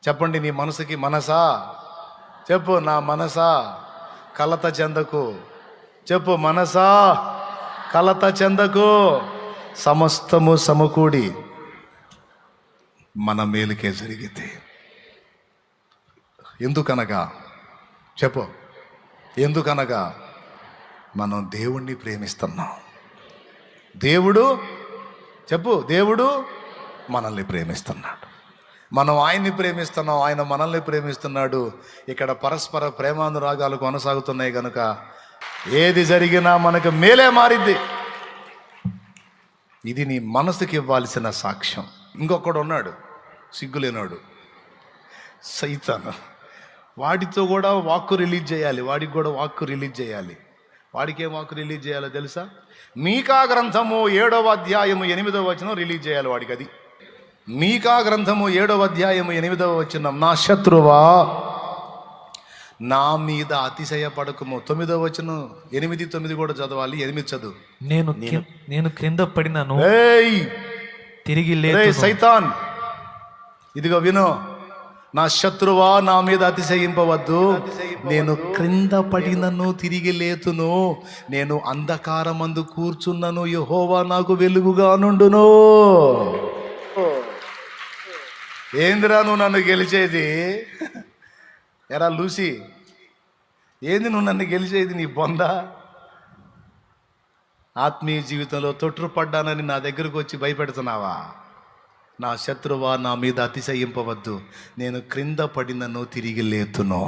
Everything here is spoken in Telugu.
చెప్పండి, నీ మనసుకి మనసా? చెప్పు, నా మనసా కలత చెందకు. చెప్పు, మనసా కలత చెందకు. సమస్తము సమకూడి మన మేలుకే జరిగితే. ఎందుకనగా చెప్పు, ఎందుకనగా మనం దేవుణ్ణి ప్రేమిస్తున్నాం. దేవుడు చెప్పు, దేవుడు మనల్ని ప్రేమిస్తున్నాడు. మనం ఆయన్ని ప్రేమిస్తున్నాం, ఆయన మనల్ని ప్రేమిస్తున్నాడు. ఇక్కడ పరస్పర ప్రేమానురాగాలు కొనసాగుతున్నాయి కనుక ఏది జరిగినా మనకు మేలే మారిద్ది. ఇది నీ మనసుకి ఇవ్వాల్సిన సాక్ష్యం. ఇంకొకడు ఉన్నాడు, సిగ్గులేనాడు, సైతాను. వాడితో కూడా వాక్కు రిలీజ్ చేయాలి, వాడికి కూడా వాక్కు రిలీజ్ చేయాలి. వాడికి ఏం వాక్కు రిలీజ్ చేయాలో తెలుసా? మీకా గ్రంథము 7వ అధ్యాయము 8వ వచనం రిలీజ్ చేయాలి వాడికి. అది మీకా గ్రంథము 7వ అధ్యాయము 8వ వచనం, నా శత్రువా నా మీద అతిశయపడకము. 9వ వచనం 8, 9 కూడా చదవాలి. 8 చదువు. నేను క్రింద పడినను తిరిగి సైతాన్, ఇదిగో విను, నా శత్రువా నా మీద అతిశయింపవద్దు. నేను క్రింద పడినను తిరిగి లేతును, నేను అంధకారమందు కూర్చున్నను, యెహోవా నాకు వెలుగుగా నుండును. ఏందిరా నువ్వు నన్ను గెలిచేది? ఎరా లూసి, ఏంది నువ్వు నన్ను గెలిచేది? నీ బొంద. ఆత్మీయ జీవితంలో తొట్టుపడ్డానని నా దగ్గరకు వచ్చి భయపెడుతున్నావా? నా శత్రువా నా మీద అతిశయింపవద్దు, నేను క్రింద పడినను తిరిగి లేతును.